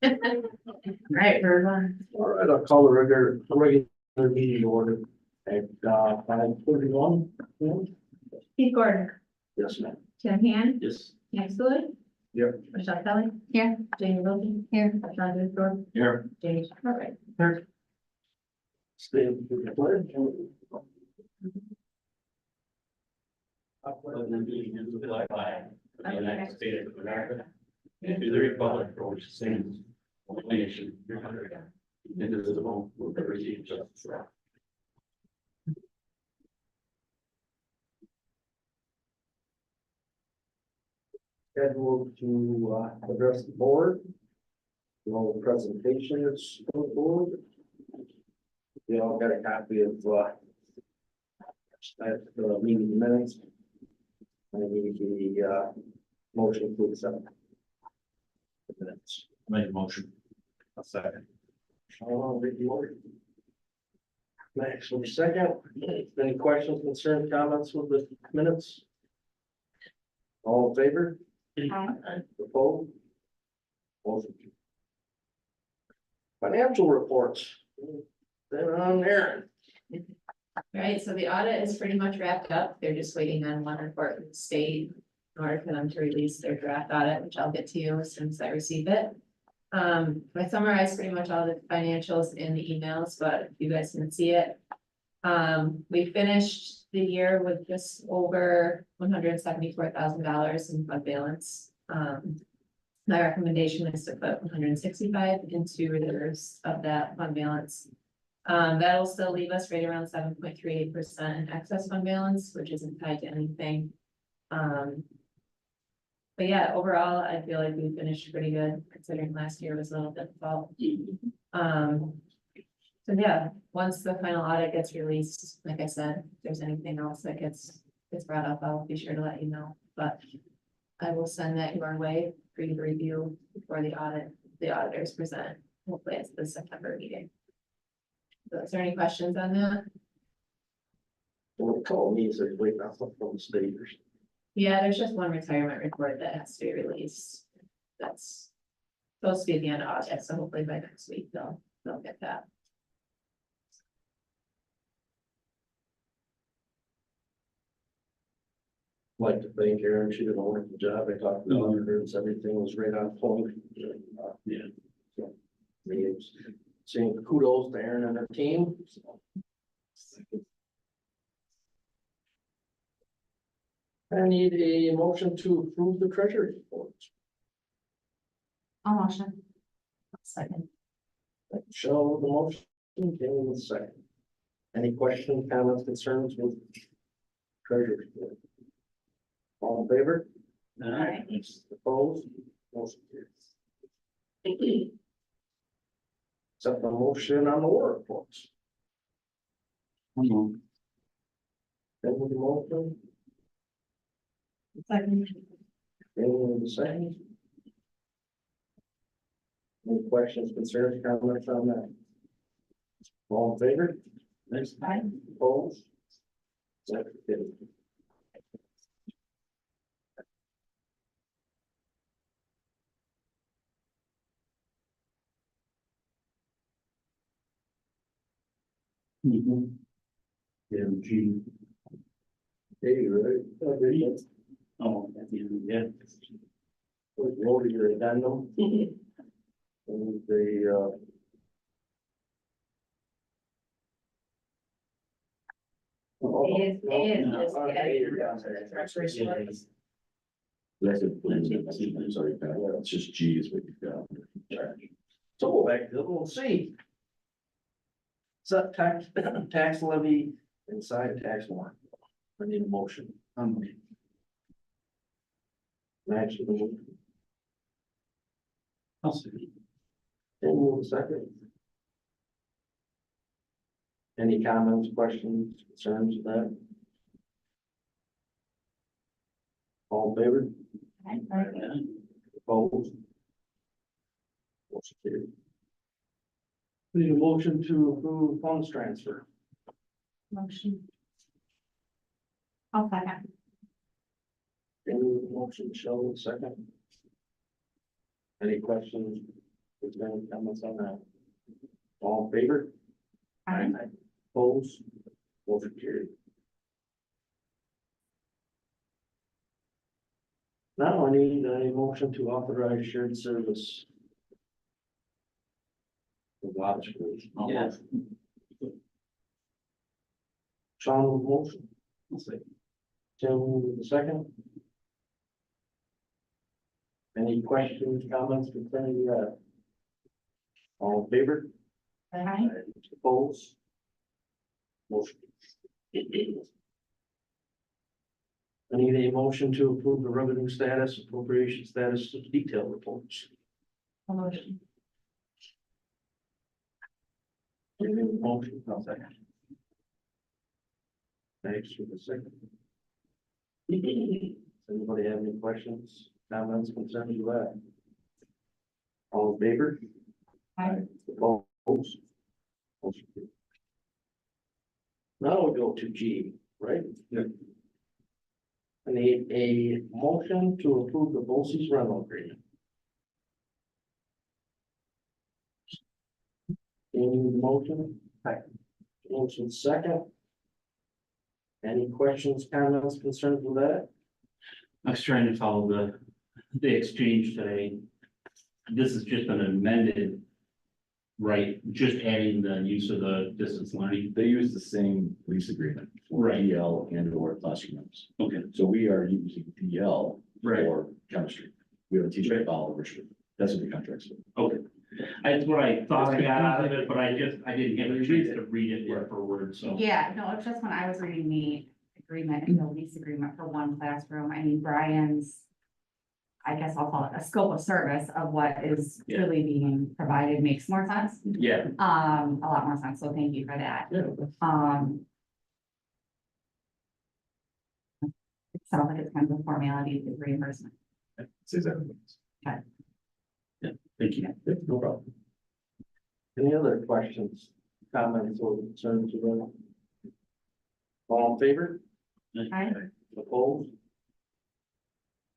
Right, we're on. All right, I'll call the regular meeting to order at 5:31. Keith Gordon, Yes, ma'am. Tim Han, Yes. Max Wood. Yep. Michelle Kelly. Here. Jamie Wilkie. Here. John Driscoll. Here. Jamie Sherrill. Here. Stay with the pledge. I pledge allegiance to the flag of the United States of America and to the republic for which it stands, one nation, under God, indivisible, with liberty and justice for all. Scheduled to address the board. The presentation is on the board. We all got a copy of the meeting minutes. I need the motion to accept the minutes. Make a motion. A second. Max, for a second. Any questions, concerns, comments with the minutes? All in favor? Opposed? Motion. Financial reports. They're on there. Right, so the audit is pretty much wrapped up. They're just waiting on one report from the state in order for them to release their draft audit, which I'll get to you as soon as I receive it. I summarized pretty much all the financials in the emails, but if you guys didn't see it. We finished the year with just over $174,000 in fund balance. My recommendation is to put 165 into reserves of that fund balance. That'll still leave us right around 7.38% in excess fund balance, which isn't tied to anything. But yeah, overall, I feel like we finished pretty good considering last year was a little difficult. So yeah, once the final audit gets released, like I said, if there's anything else that gets brought up, I'll be sure to let you know, but I will send that your way for you to review before the auditors present, hopefully it's the September meeting. So is there any questions on that? Don't call me, so wait, that's not from the state. Yeah, there's just one retirement report that has to be released. That's supposed to be at the end of August, so hopefully by next week they'll get that. Like to thank Erin, she did a wonderful job. I talked to the auditors, everything was right on point. Yeah. So, saying kudos to Erin and her team. I need a motion to approve the treasury report. I'll motion. Second. Show the motion, Jamie with the second. Any questions, comments, concerns with treasury report? All in favor? Aye. Opposed? Motion carries. Accept the motion on the war reports. Then with the motion, Second. then with the second. Any questions, concerns, comments on that? All in favor? Aye. Opposed? Second. Carries. Yeah, G. Hey, right? Oh, at the end, yeah. Roll to your addendum. And the, That's it, I'm sorry, Pat, it's just G is what you've got. So go back to the little C. Set tax levy inside tax warrant. I need a motion. Match the motion. I'll see. Then move a second. Any comments, questions, concerns with that? All in favor? Opposed? Motion carried. Need a motion to approve funds transfer. Motion. I'll second. Any motion, show second. Any questions, Is there any comments on that? All in favor? Aye. Opposed? Motion carried. Now I need a motion to authorize shared service. The lodge, please. Yeah. Sean with motion, I'll say. Tim with the second. Any questions, comments concerning that? All in favor? Aye. Opposed? Motion. I need a motion to approve the revenue status, appropriation status detail reports. Motion. Motion, I'll second. Thanks for the second. Does anybody have any questions, comments, concerns with that? All in favor? Aye. Opposed? Motion carried. Now we go to G, right? Yeah. I need a motion to approve the BOCES rental agreement. Any motion? Motion second. Any questions, comments, concerns with that? I was trying to follow the exchange today. This is just an amended, right, just adding the use of the distance learning. They use the same lease agreement for Right. DL and or classrooms. Okay, So we are using DL right, for chemistry. We have a teacher Right. follow Richard. That's what the contract's for. okay. That's what I thought I got out of it, but I didn't get a chance to read it word for word, so. Yeah, no, it's just when I was reading the agreement, the lease agreement for one classroom, I mean, Brian's. I guess I'll call it a scope of service of what is Yeah. really being provided makes more sense. Yeah, A lot more sense, so thank you for that. Yeah. It sounds like it's kind of a formality with reimbursement. It's exactly. thank you. No problem. Any other questions, comments, or concerns about? All in favor? Aye. Opposed?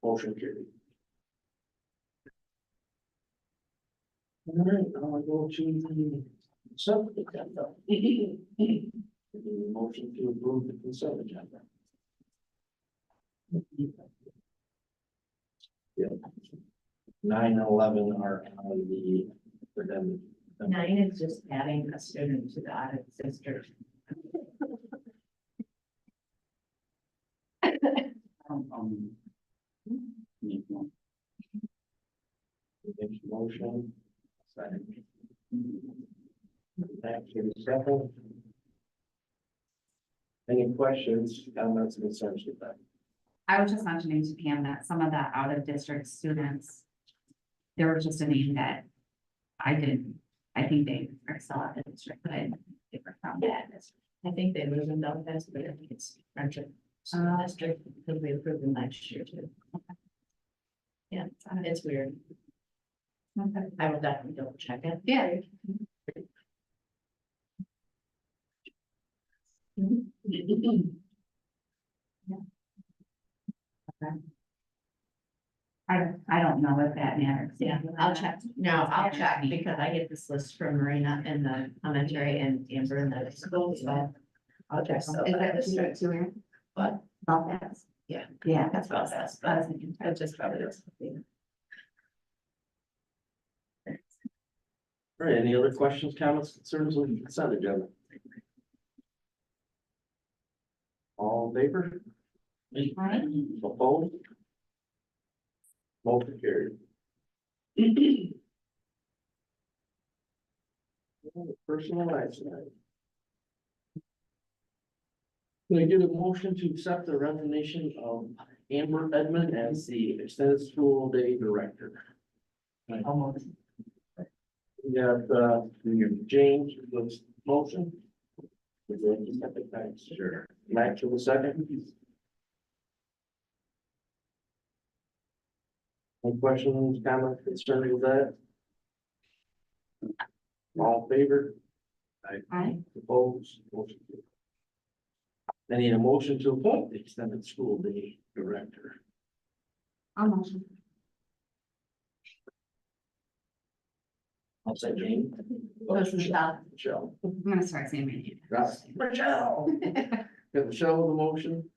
Motion carried. All right, now I go to the consent agenda. Motion to approve the consent agenda. Yeah. 9 and 11 are on the, for them. 9 is just adding a student to the audit district. Motion. Second. Thank you, second. Any questions, comments, concerns with that? I was just mentioning to Pam that some of the out of district students. There was just a name that I think they are still out of district, but I didn't different from that. I think they live in Belfast, but I think it's Friendship district because we approved them last year too. Yeah, it's weird. Okay. I will definitely double check it. Yeah. I don't know if that matters. Yeah, I'll check. No, I'll check because I get this list from Marina in the commentary and Amber in the school, so. I'll check. So, Is that the street too, Aaron? But About that? Yeah. Yeah, that's that's about that. I was thinking. It just probably is. All right, any other questions, comments, concerns on the consent agenda? All in favor? Aye. Opposed? Motion carried. Personal action item. Can I get a motion to accept the resignation of Amber Edmond as the extended school day director? Almost. We have, James with the motion. Sure. Max with the second. Any questions, comments, concerns with that? All in favor? Aye. Opposed? Motion carried. I need a motion to appoint the extended school day director. I'll motion. I'll say Jane. This is Michelle. Michelle. I'm gonna start saying my name. Yes. Michelle. Got Michelle with the motion.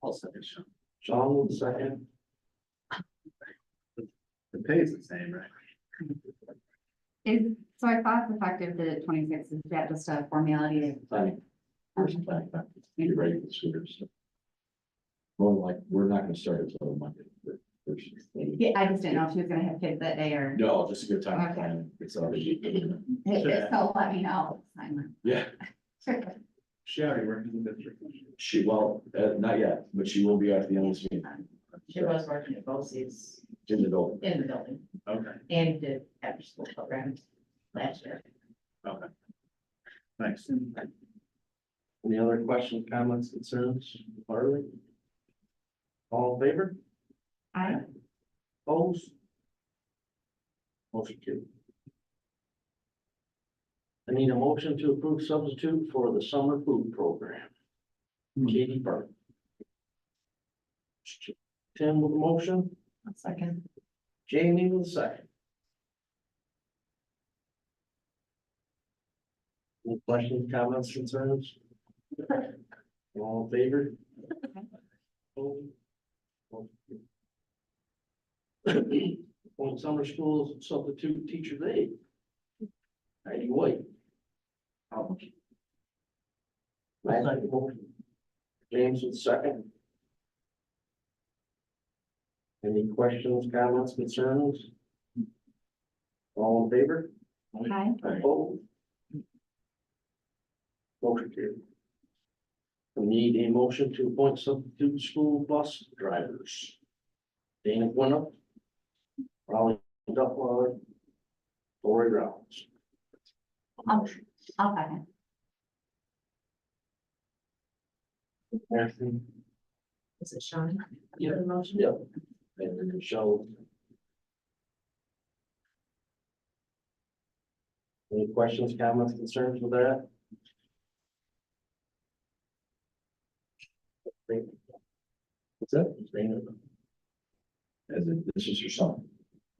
I'll second Sean. Sean with the second. The pay is the same, right? So I thought it's effective the 26th, is that just a formality? Planning. First planning, you're ready for the scooters. More like, we're not gonna start until Monday. Yeah, I just didn't know if she was gonna have kids that day or. No, just a good time. Okay. Planning. It's already. So let me know. Yeah, She already worked in the district. not yet, but she will be at the end of this meeting She was working at BOCES in the building. in the building Okay, and did after school programs last year. okay. Thanks. Any other questions, comments, concerns? Harley? All in favor? I, Opposed? Motion carried. I need a motion to approve substitute for the summer food program. Katie Burke. Tim with the motion, Second. Jamie with the second. Any questions, comments, concerns? All in favor? Opposed? On summer schools, substitute teacher's aide. Heidi White. James with second. Any questions, comments, concerns? All in favor? I, Opposed? Motion carried. We need a motion to appoint substitute school bus drivers. Dana Quinn, Raleigh Duckwater, Lori Rounds. I'll second. Ashton? Is it Sean? Yeah. For the motion? Yep. And then Michelle. Any questions, comments, concerns with that? What's that? As in, this is your son.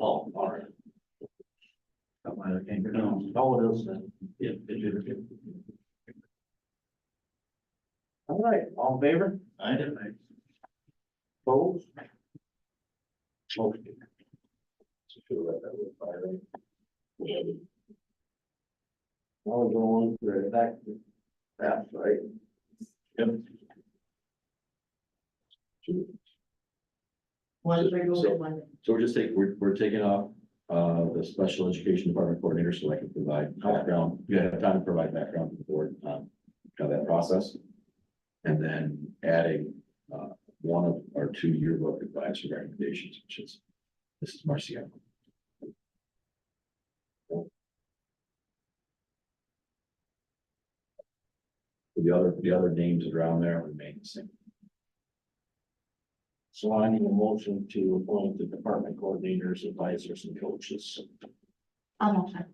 Oh, all right. Got my other finger down. Oh, it is then. Yeah, it did. All right, all in favor? I did. Opposed? Motion carried. Sure, that was fire, right? Now we're going for the back. That's right. Yep. One removal, one. So we're taking off, the special education department coordinator, so I can provide background, you have time to provide background to the board, of that process. And then adding, one of our 2 yearbook advisory recommendations, which is, this is Marcia. The other names that are on there remain the same. So I need a motion to appoint the department coordinators, advisors, and coaches. I'll motion.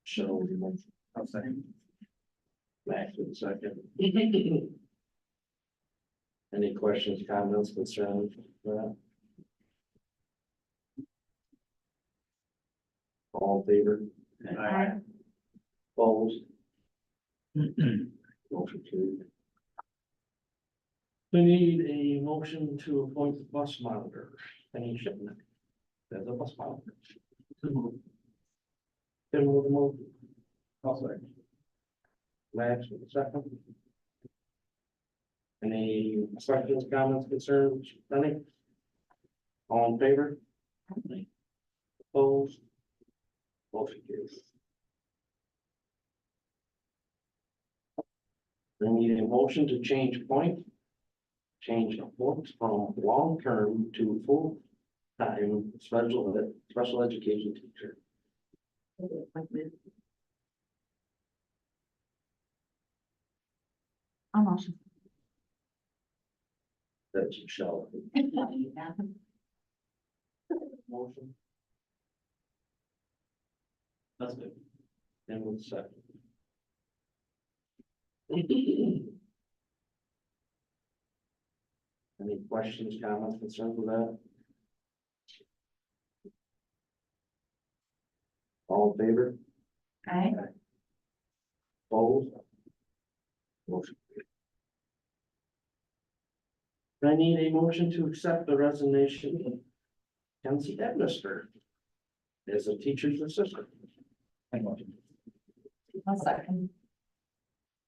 Show the motion. I'll second. Max with a second. Any questions, comments, concerns? All in favor? I, Opposed? Motion carried. We need a motion to appoint the bus monitor, any shipment. There's a bus monitor. Tim with the motion. I'll second. Max with the second. Any questions, comments, concerns, any? All in favor? Opposed? Motion carries. We need a motion to change point. Change point from long-term to full-time special education teacher. I'll motion. That's Michelle. Motion. That's good. And with second. Any questions, comments, concerns with that? All in favor? Aye. Opposed? Motion carried. I need a motion to accept the resignation of Kenzie Edmister as a teacher's assistant. I'll second.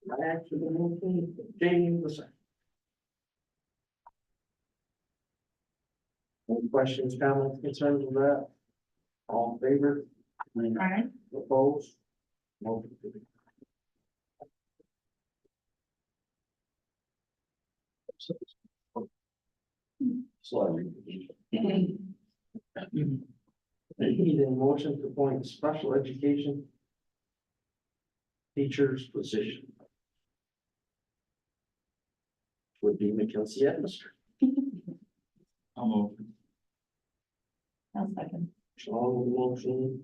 Max with the motion, Jamie the second. Any questions, comments, concerns with that? All in favor? Aye. Opposed? Motion carried. Slowly. I need a motion to appoint special education teacher's position. Would be Mackenzie Edmister. I'll move. I'll second. Sean with the motion.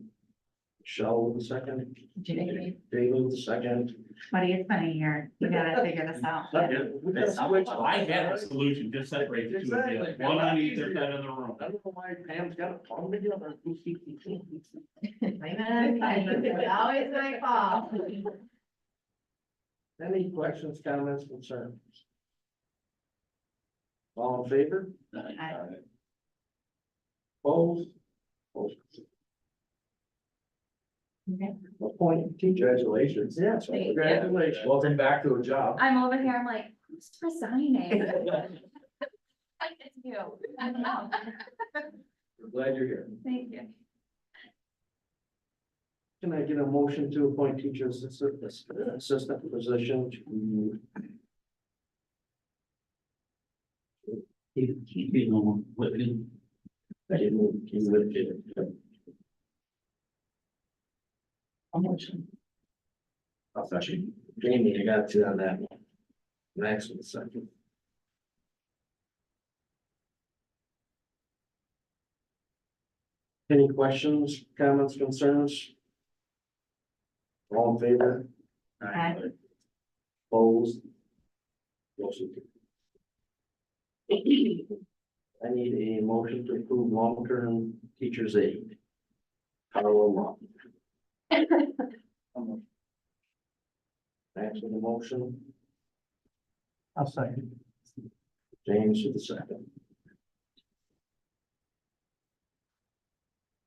Michelle with the second. Jamie. David with the second. Buddy, it's been a year. You gotta figure this out. I had a solution, just separate the two of you, Exactly. one on either side of the room. I don't know why Pam's got it all together. It's always my fault. Any questions, comments, concerns? All in favor? Aye. Opposed? Motion carried. Appoint teacher. Congratulations. Yes, Thank you. congratulations. Welcome back to a job. I'm over here, I'm like, who's resigning? It's you. I don't know. We're glad you're here. Thank you. Can I get a motion to appoint teachers assistant position to Keep on living. I didn't move, you lived it. How much? I'll second. Jamie, I got you on that one. Max with the second. Any questions, comments, concerns? All in favor? Aye. Opposed? Motion carried. I need a motion to approve long-term teacher's aid. Carl Law. Max with the motion. I'll second. James with the second.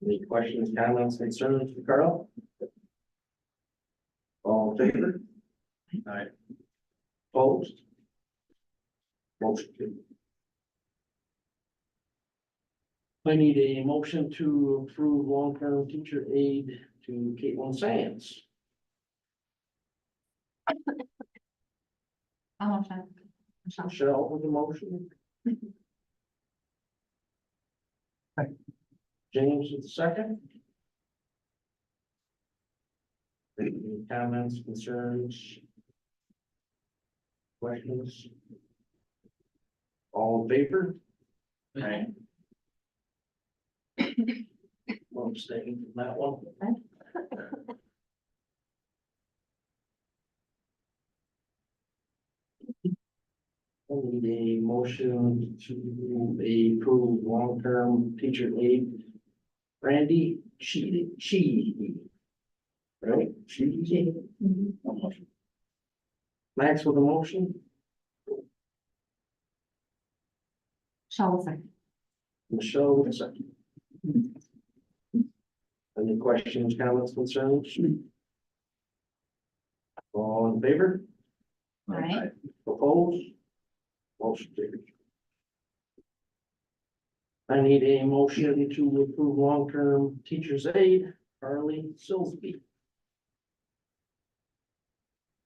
Any questions, comments, concerns for Carl? All in favor? Aye. Opposed? Motion carried. I need a motion to approve long-term teacher aid to Caitlin Sands. I'll motion. Michelle. Michelle with the motion. James with the second. Any comments, concerns? Questions? All in favor? Aye. One abstaining from that one. I need a motion to approve long-term teacher aid. Randy She. Right? She. Max with a motion. Michelle will second. Michelle with a second. Any questions, comments, concerns? All in favor? Aye. Opposed? Motion carried. I need a motion to approve long-term teacher's aid, Carly Silsby.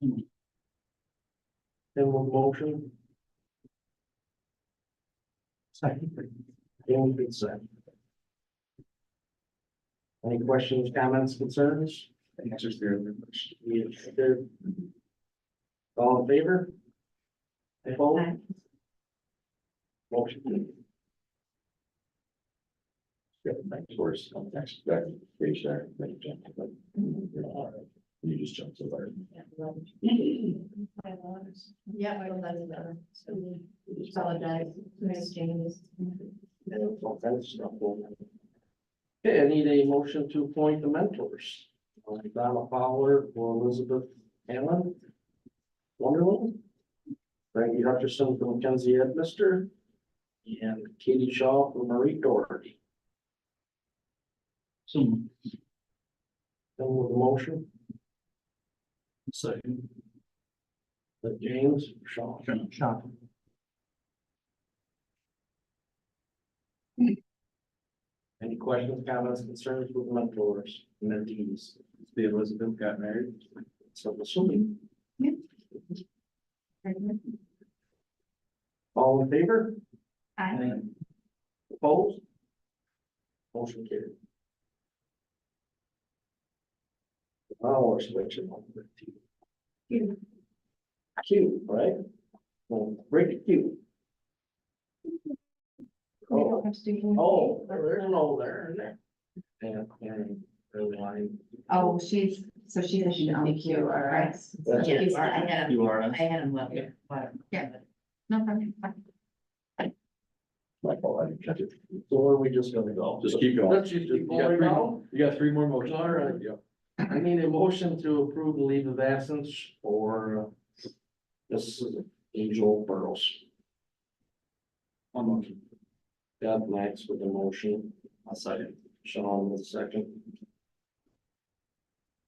And with motion. Second. Dan with second. Any questions, comments, concerns? Answers there. Yes, there. All in favor? Opposed? Aye. Motion carried. Yeah, thanks for us. Thanks, that page there. Thank you, Jen. But you're all right. You just jumped so far. Yeah, I will let it go. So apologize, Miss James. All kinds of stuff going on. Okay, I need a motion to appoint the mentors. Donna Fowler for Elizabeth Allen. Wonderland. Frankie Hutcherson for Mackenzie Edmister. And Katie Shaw for Marie Doherty. Some Then with the motion, second. that James Shaw. Any questions, comments, concerns with mentors, mentees? The Elizabeth got married. So assuming, Very good. all in favor? Aye. Opposed? Motion carried. Now we're switching over to Q, right? Well, break it Q. Oh, there's an O there, isn't there? And the line. Oh, she's on Thank you, right? That's Yeah, it. I had him, You are. I had him, but, yeah. No problem. My fault, I didn't catch it. So where are we just gonna go? Just keep going. Let's just keep You got going three now. more- you got three more motions. All right. Yep. I need a motion to approve the leave of absence for this is Angel Burrows. One motion. Deb Max with the motion, I'll second. Sean with the second.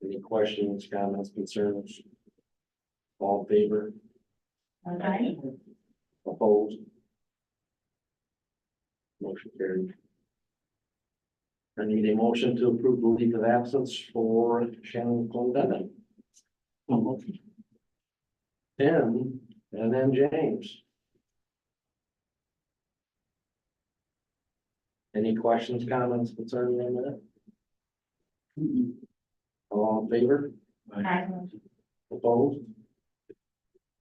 Any questions, comments, concerns? All in favor? Okay. Opposed? Motion carried. I need a motion to approve the leave of absence for Shannon Clendon. Tim, and then James. Any questions, comments concerning that? All in favor? Aye. Opposed?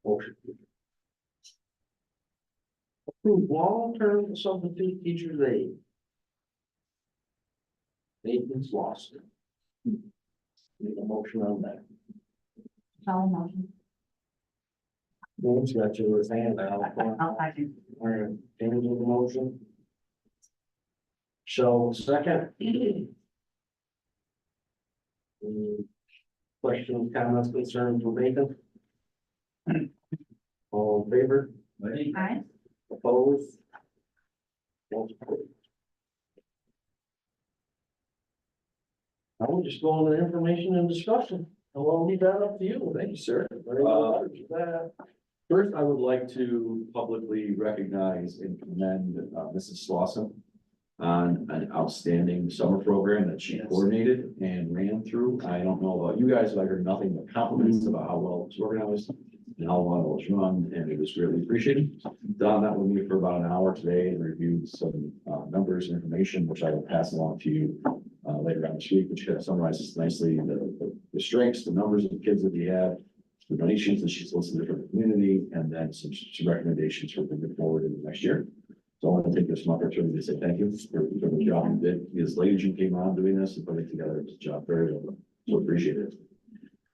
Motion. Approve long-term substitute teacher's aide. Nathan's lost. Need a motion on that. Follow motion. James got you with his hand out. I'll second. All right, James with the motion. So second. Questions, comments, concerns for Nathan? All in favor? Aye. Opposed? Motion carried. I will just go on to information and discussion. I'll leave that up to you. Thank you, sir. Very well. First, I would like to publicly recognize and commend Mrs. Slauson on an outstanding summer program that she coordinated and ran through. I don't know about you guys, but I heard nothing but compliments about how well it was organized and how well it was run, and it was greatly appreciated. Don met with me for about an hour today and reviewed some numbers and information, which I will pass along to you later on this week, which kind of summarizes nicely the strengths, the numbers of the kids that we have, the donations that she's listed from the community, and then some recommendations for moving forward in the next year. So I want to take this opportunity to say thank you for the job you did. As late as you came on doing this and putting it together, it was a job very well. So appreciate it.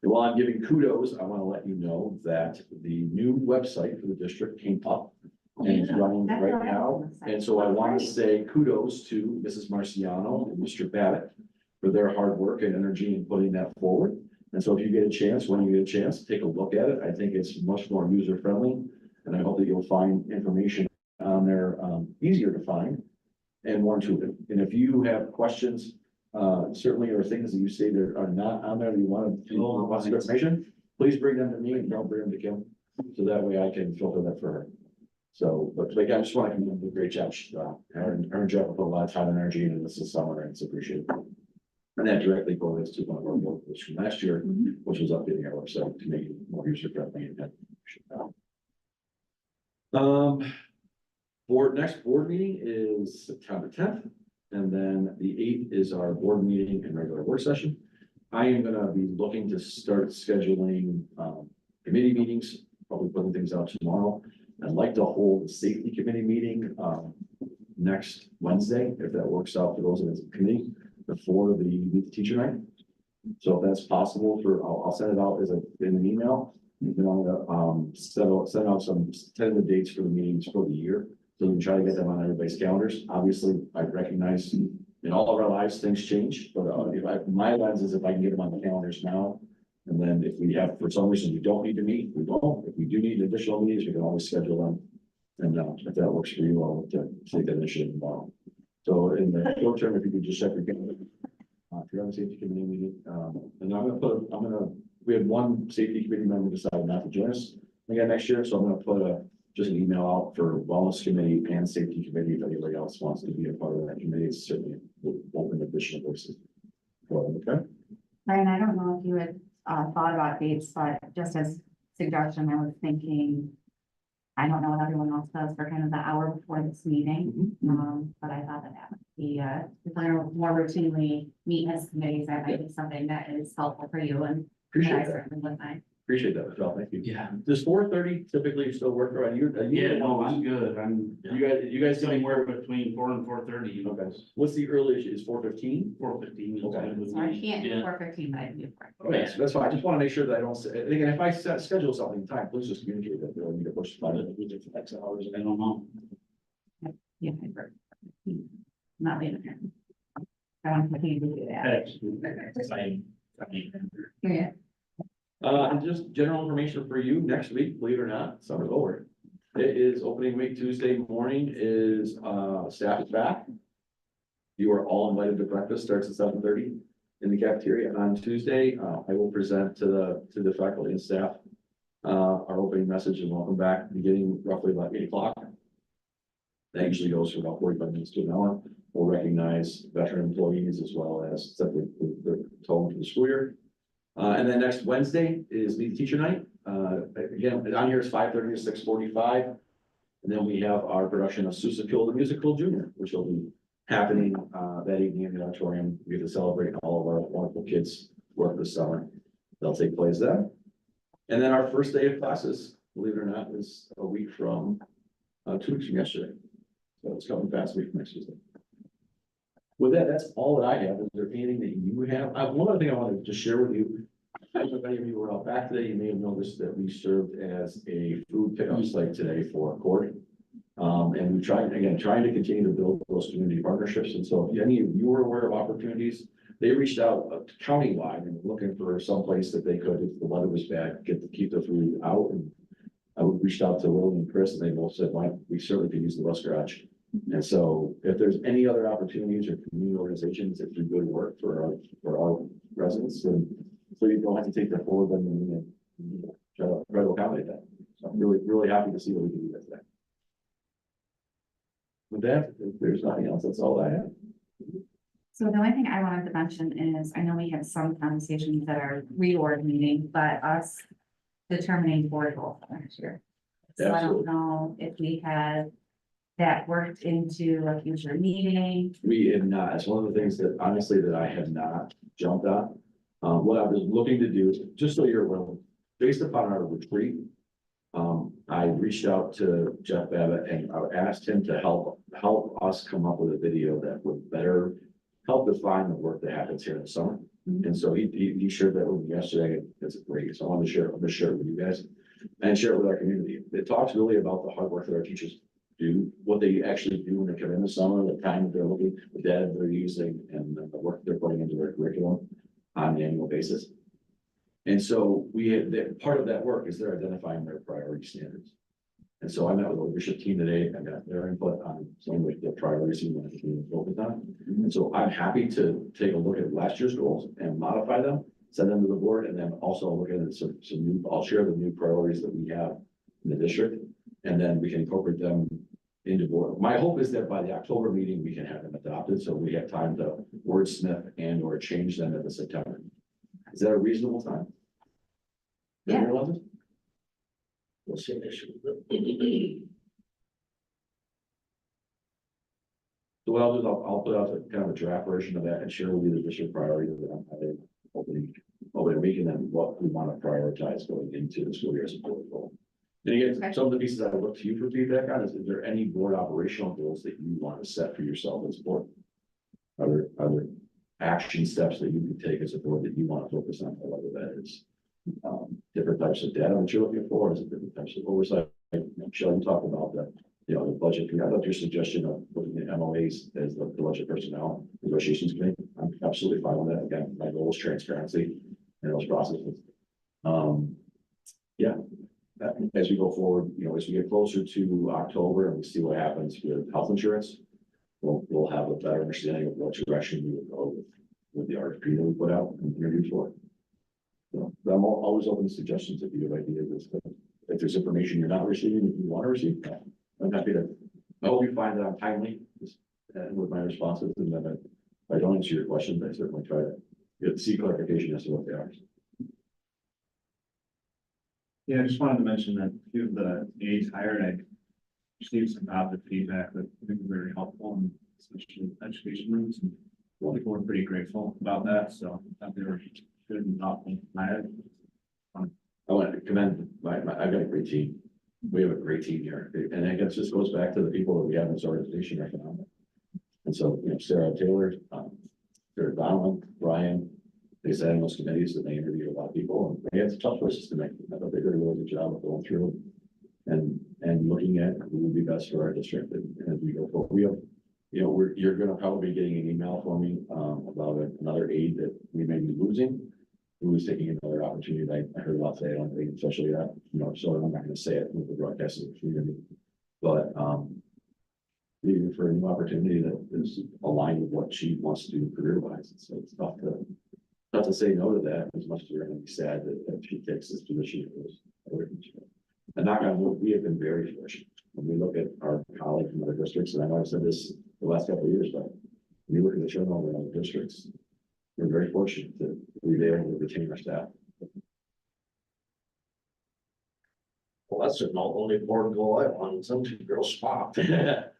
And while I'm giving kudos, I want to let you know that the new website for the district came up and is running That's right what I now. was gonna say. And so I want to say kudos to Mrs. Marciano and Mr. Babbitt for their hard work and energy in putting that forward. And so if you get a chance, when you get a chance, take a look at it. I think it's much more user friendly. And I hope that you'll find information on there easier to find and more intuitive. And if you have questions, certainly or things that you say that are not on there that you want to information, please bring them to me and don't bring them to Kim. So that way I can filter that for her. So, but again, I just want to commend a great job. Aaron and Jeff put a lot of time and energy into this summer, and it's appreciated. And that directly correlates to one of our goals from last year, which was updating our website to make it more user friendly. Next board meeting is September 10th, and then the 8th is our board meeting and regular work session. I am gonna be looking to start scheduling committee meetings, probably putting things out tomorrow. I'd like to hold a safety committee meeting next Wednesday, if that works out for those in the committee, before the Meet the Teacher night. So if that's possible I'll send it out in an email. You can send out some tentative dates for the meetings for the year. So we can try to get them on everybody's calendars. Obviously, I recognize in all of our lives, things change, but my lens is if I can get them on the calendars now. And then if we have, for some reason, we don't need to meet, we won't. If we do need additional meetings, we can always schedule them. And if that works for you, I'll take that initiative tomorrow. So in the short term, if you could just check your calendar. If you're on the safety committee meeting, and we had one safety committee member decide not to join us again next year, so I'm gonna put just an email out for wellness committee and safety committee. If anybody else wants to be a part of that committee, it's certainly open additional voices. Okay. Ryan, I don't know if you had thought about dates, but just as suggestion, I was thinking, I don't know what everyone else does for kind of the hour before this meeting. But I thought that would be, if we're more routinely meet as committees, that might be something that is helpful for you and I Appreciate that. certainly would mind. Appreciate that, Michelle. Thank you. Yeah. Does 4:30 typically still work around you? Yeah, no, I'm good. You guys doing Somewhere between 4 and 4:30. Okay. What's the earliest? Is 4:15? 4:15. Okay. So I can't do Yeah. 4:15, but I can do 4. Okay, so that's fine. I just want to make sure that I don't, and again, if I schedule something in time, please just communicate that. We don't need to push it for X hours. I don't know. Yeah, I work. Not leaving here. I want to continue to do that. Yeah. And just general information for you, next week, believe it or not, summer's over. It is opening week, Tuesday morning is, staff is back. You are all invited to breakfast, starts at 7:30 in the cafeteria on Tuesday. I will present to the faculty and staff our opening message and welcome back, beginning roughly about 8 o'clock. That usually goes for about 45 minutes to an hour. We'll recognize veteran employees as well as set the tone for the school year. And then next Wednesday is Meet the Teacher Night. Again, on here is 5:30 to 6:45. And then we have our production of Seussical the Musical Junior, which will be happening that evening in the auditorium. We get to celebrate all of our wonderful kids' work this summer. They'll take place there. And then our first day of classes, believe it or not, is a week from 2 weeks from yesterday. So it's coming fast, week from next Tuesday. With that, that's all that I have. Is there anything that you have? One other thing I wanted to just share with you. I don't know if any of you were out back today, you may have noticed that we served as a food pickup site today for court. And we trying to continue to build those community partnerships. And so if any of you were aware of opportunities, they reached out countywide and looking for some place that they could, if the weather was bad, keep the food out. And I reached out to Will and Chris, and they both said, "Why, we certainly could use the bus garage." And so if there's any other opportunities or community organizations that do good work for our residents, then please don't hesitate to forward them and try to accommodate that. So I'm really happy to see what we can do with that. With that, if there's nothing else, that's all I have. So the only thing I wanted to mention is, I know we had some conversations at our reorg meeting, but us determining board goals for next year. So I don't Absolutely. know if we had that worked into a future meeting. We have not. It's one of the things that honestly that I have not jumped on. What I was looking to do is, just so you're aware, based upon our retreat, I reached out to Jeff Babbitt and I asked him to help us come up with a video that would better help define the work that happens here in the summer. And so he shared that with me yesterday. It's great. So I wanted to share it with you guys and share it with our community. It talks really about the hard work that our teachers do, what they actually do when they come in the summer, the time that they're looking, the data they're using, and the work they're putting into their curriculum on an annual basis. And so part of that work is they're identifying their priority standards. And so I met with the leadership team today and got their input on some of the priorities we want to be focused on. And so I'm happy to take a look at last year's goals and modify them, send them to the board, and then also look at some new, I'll share the new priorities that we have in the district, and then we can incorporate them into board. My hope is that by the October meeting, we can have them adopted, so we have time to wordsmith and or change them at the September. Is that a reasonable time? Yeah. We'll see an issue. So what I'll do is I'll put out kind of a draft version of that and share with you the district priorities that I'm having opening week, and then what we want to prioritize going into the school year as a board goal. And again, some of the pieces I look to you for feedback on is there any board operational goals that you want to set for yourself as a board? Are there action steps that you can take as a board that you want to focus on, whether that is different types of data that you're looking for, is it different types of oversight? Michelle, you talked about the you know, the budget, I love your suggestion of putting the MOAs as the budget personnel negotiations committee. I'm absolutely fine with that. Again, my goal is transparency in those processes. Yeah, as we go forward, you know, as we get closer to October and we see what happens with health insurance, we'll have a better understanding of what direction we would go with the RFP that we put out and interview for. So, but I'm always open to suggestions if you have ideas. If there's information you're not receiving, if you want to receive, I'm happy to. I hope you find that I'm timely with my responses, and then if I don't answer your questions, I certainly try to seek clarification as to what they are. Yeah, I just wanted to mention that a few of the aides hired, I received some positive feedback that I think was very helpful, and especially education rooms, and people were pretty grateful about that, so I thought they were good and thoughtful. I want to commend I've got a great team. We have a great team here, and I guess this goes back to the people that we have in this organization are phenomenal. And so, you know, Sarah Taylor, Sarah Donald, Brian, they sat in those committees and they interviewed a lot of people, and they had some tough choices to make. I thought they did a really good job of going through and looking at who would be best for our district. And as we go forward, we have, you know, you're gonna probably be getting an email from me about another aide that we may be losing, who is taking another opportunity. I heard a lot today. I don't think especially that, you know, so I'm not gonna say it with the broadcasting community, but leaving for a new opportunity that is aligned with what she wants to do career wise. So it's tough to say no to that, as much as we're gonna be sad that she takes this position. And knock on wood, we have been very fortunate. When we look at our colleagues from other districts, and I know I've said this the last couple of years, but when you look at the turnover in other districts, we're very fortunate that we've been able to retain our staff. Well, that's an only board goal I want, some two girls spot. Start with that.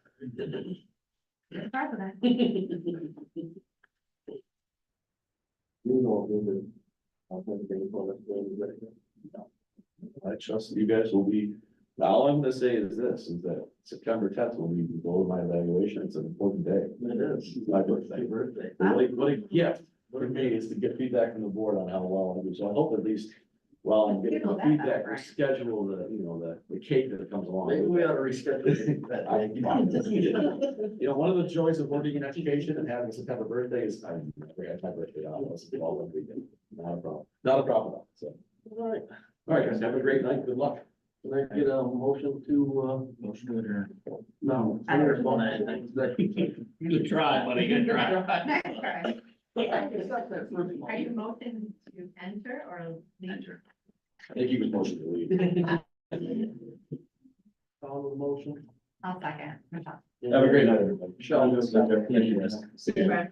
I trust you guys will be, all I'm gonna say is this, is that September 10th will be below my evaluation. It's an important day. It is. It's my birthday. What a gift for me is to get feedback from the board on how well I do. So I hope at least, while I'm getting the feedback, we schedule the cake that comes along. Maybe we ought to reschedule it. You know, one of the joys of working in education and having a September birthday is I forgot my birthday off. All one weekend. Not a problem. Not a problem. So, All right, all right, guys, have a great night. Good luck. can I get a motion to, Motion to adjourn. no. I don't respond to anything. You try, buddy, good try. Nice try. Except that first one. Are you motion to enter or leave? I think he was motion to leave. Follow the motion. I'll second. Michelle. Have a great night, everybody. Michelle, Thank you, guys. See you. Right.